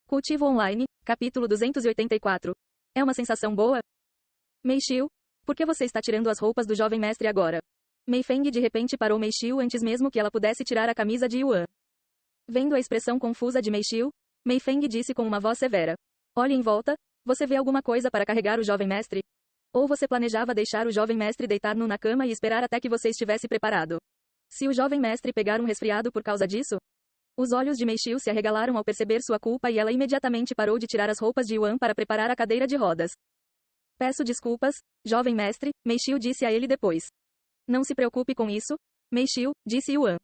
Cultivo online, capítulo 284. É uma sensação boa? Meixiu, por que você está tirando as roupas do jovem mestre agora? Mei Feng de repente parou Meixiu antes mesmo que ela pudesse tirar a camisa de Yuan. Vendo a expressão confusa de Meixiu, Mei Feng disse com uma voz severa. Olhe em volta, você vê alguma coisa para carregar o jovem mestre? Ou você planejava deixar o jovem mestre deitar nu na cama e esperar até que você estivesse preparado? Se o jovem mestre pegar um resfriado por causa disso? Os olhos de Meixiu se arregalaram ao perceber sua culpa e ela imediatamente parou de tirar as roupas de Yuan para preparar a cadeira de rodas. Peço desculpas, jovem mestre, Meixiu disse a ele depois. Não se preocupe com isso, Meixiu, disse Yuan.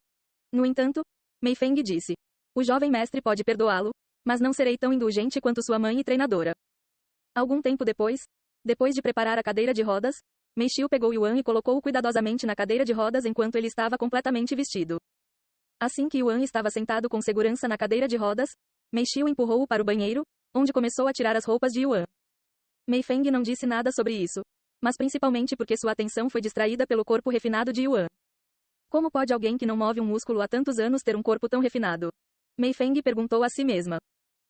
No entanto, Mei Feng disse. O jovem mestre pode perdoá-lo, mas não serei tão indulgente quanto sua mãe e treinadora. Algum tempo depois de preparar a cadeira de rodas, Meixiu pegou Yuan e colocou-o cuidadosamente na cadeira de rodas enquanto ele estava completamente vestido. Assim que Yuan estava sentado com segurança na cadeira de rodas, Meixiu empurrou-o para o banheiro, onde começou a tirar as roupas de Yuan. Mei Feng não disse nada sobre isso, mas principalmente porque sua atenção foi distraída pelo corpo refinado de Yuan. Como pode alguém que não move um músculo há tantos anos ter um corpo tão refinado? Mei Feng perguntou a si mesma.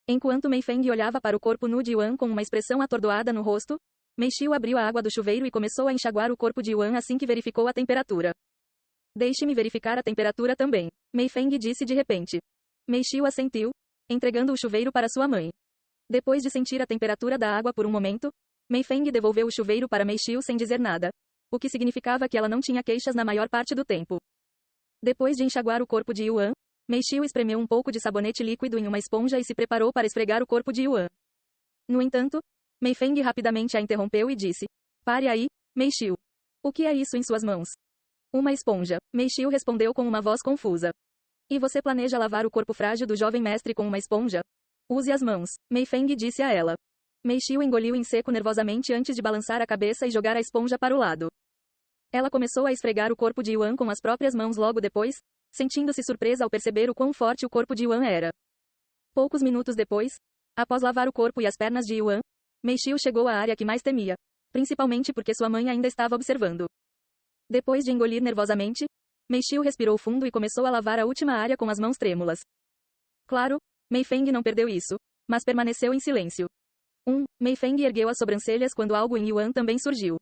Enquanto Mei Feng olhava para o corpo nu de Yuan com uma expressão atordoada no rosto, Meixiu abriu a água do chuveiro e começou a enxaguar o corpo de Yuan assim que verificou a temperatura. Deixe-me verificar a temperatura também, Mei Feng disse de repente. Meixiu assentiu, entregando o chuveiro para sua mãe. Depois de sentir a temperatura da água por um momento, Mei Feng devolveu o chuveiro para Meixiu sem dizer nada, o que significava que ela não tinha queixas na maior parte do tempo. Depois de enxaguar o corpo de Yuan, Meixiu espremeu um pouco de sabonete líquido em uma esponja e se preparou para esfregar o corpo de Yuan. No entanto, Mei Feng rapidamente a interrompeu e disse: Pare aí, Meixiu. O que é isso em suas mãos? Uma esponja, Meixiu respondeu com uma voz confusa. E você planeja lavar o corpo frágil do jovem mestre com uma esponja? Use as mãos, Mei Feng disse a ela. Meixiu engoliu em seco nervosamente antes de balançar a cabeça e jogar a esponja para o lado. Ela começou a esfregar o corpo de Yuan com as próprias mãos logo depois, sentindo-se surpresa ao perceber o quão forte o corpo de Yuan era. Poucos minutos depois, após lavar o corpo e as pernas de Yuan, Meixiu chegou à área que mais temia, principalmente porque sua mãe ainda estava observando. Depois de engolir nervosamente, Meixiu respirou fundo e começou a lavar a última área com as mãos trêmulas. Claro, Mei Feng não perdeu isso, mas permaneceu em silêncio. Mei Feng ergueu as sobrancelhas quando algo em Yuan também surgiu.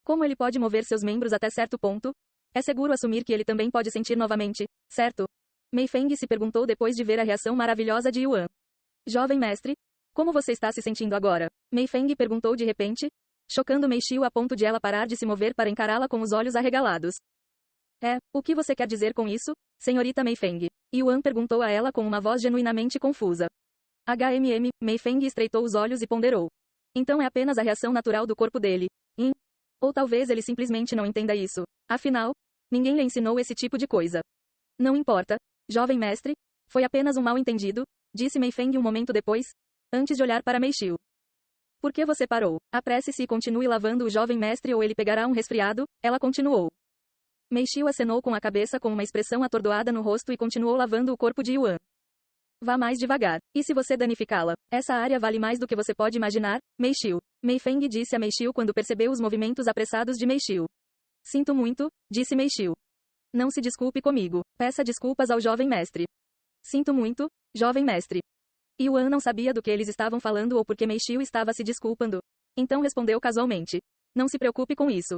Como ele pode mover seus membros até certo ponto? É seguro assumir que ele também pode sentir novamente, certo? Mei Feng se perguntou depois de ver a reação maravilhosa de Yuan. Jovem mestre, como você está se sentindo agora? Mei Feng perguntou de repente, chocando Meixiu a ponto de ela parar de se mover para encará-la com os olhos arregalados. O que você quer dizer com isso, senhorita Mei Feng? Yuan perguntou a ela com uma voz genuinamente confusa. Mei Feng estreitou os olhos e ponderou. Então é apenas a reação natural do corpo dele. Ou talvez ele simplesmente não entenda isso. Afinal, ninguém lhe ensinou esse tipo de coisa. Não importa, jovem mestre, foi apenas um mal-entendido, disse Mei Feng um momento depois, antes de olhar para Meixiu. Por que você parou? Apresse-se e continue lavando o jovem mestre ou ele pegará um resfriado, ela continuou. Meixiu acenou com a cabeça com uma expressão atordoada no rosto e continuou lavando o corpo de Yuan. Vá mais devagar. E se você danificá-la? Essa área vale mais do que você pode imaginar, Meixiu. Mei Feng disse a Meixiu quando percebeu os movimentos apressados de Meixiu. Sinto muito, disse Meixiu. Não se desculpe comigo. Peça desculpas ao jovem mestre. Sinto muito, jovem mestre. Yuan não sabia do que eles estavam falando ou porque Meixiu estava se desculpando. Então respondeu casualmente. Não se preocupe com isso.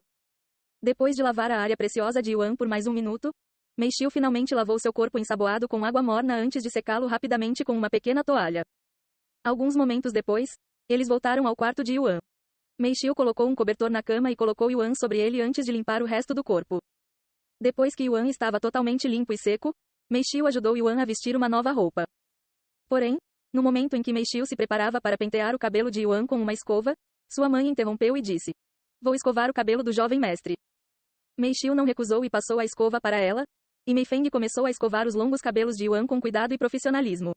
Depois de lavar a área preciosa de Yuan por mais um minuto, Meixiu finalmente lavou seu corpo ensaboado com água morna antes de secá-lo rapidamente com uma pequena toalha. Alguns momentos depois, eles voltaram ao quarto de Yuan. Meixiu colocou um cobertor na cama e colocou Yuan sobre ele antes de limpar o resto do corpo. Depois que Yuan estava totalmente limpo e seco, Meixiu ajudou Yuan a vestir uma nova roupa. Porém, no momento em que Meixiu se preparava para pentear o cabelo de Yuan com uma escova, sua mãe interrompeu e disse: Vou escovar o cabelo do jovem mestre. Meixiu não recusou e passou a escova para ela, e Mei Feng começou a escovar os longos cabelos de Yuan com cuidado e profissionalismo.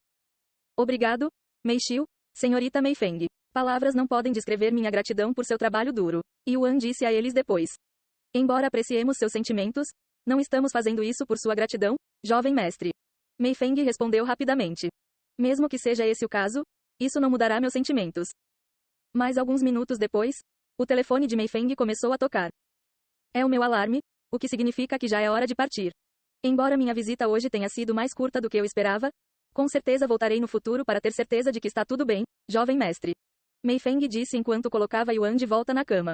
Obrigado, Meixiu, senhorita Mei Feng. Palavras não podem descrever minha gratidão por seu trabalho duro. Yuan disse a eles depois. Embora apreciemos seus sentimentos, não estamos fazendo isso por sua gratidão, jovem mestre. Mei Feng respondeu rapidamente. Mesmo que seja esse o caso, isso não mudará meus sentimentos. Mas alguns minutos depois, o telefone de Mei Feng começou a tocar. É o meu alarme, o que significa que já é hora de partir. Embora minha visita hoje tenha sido mais curta do que eu esperava, Com certeza voltarei no futuro para ter certeza de que está tudo bem, jovem mestre. Mei Feng disse enquanto colocava Yuan de volta na cama.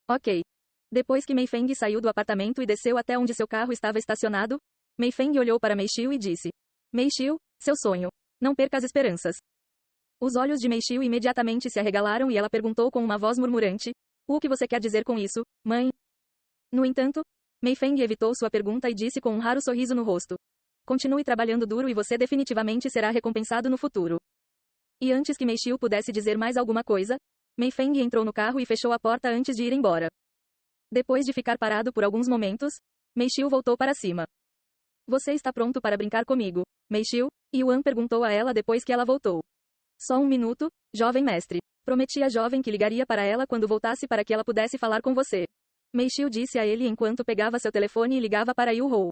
Ok. Depois que Mei Feng saiu do apartamento e desceu até onde seu carro estava estacionado, Mei Feng olhou para Mei Xiu e disse: Mei Xiu, seu sonho. Não perca as esperanças. Os olhos de Mei Xiu imediatamente se arregalaram e ela perguntou com uma voz murmurante: O que você quer dizer com isso, mãe? No entanto, Mei Feng evitou sua pergunta e disse com um raro sorriso no rosto: Continue trabalhando duro e você definitivamente será recompensado no futuro. E antes que Mei Xiu pudesse dizer mais alguma coisa, Mei Feng entrou no carro e fechou a porta antes de ir embora. Depois de ficar parado por alguns momentos, Mei Xiu voltou para cima. Você está pronto para brincar comigo, Mei Xiu? Yuan perguntou a ela depois que ela voltou. Só um minuto, jovem mestre. Prometi à jovem que ligaria para ela quando voltasse para que ela pudesse falar com você. Mei Xiu disse a ele enquanto pegava seu telefone e ligava para Yu Hou.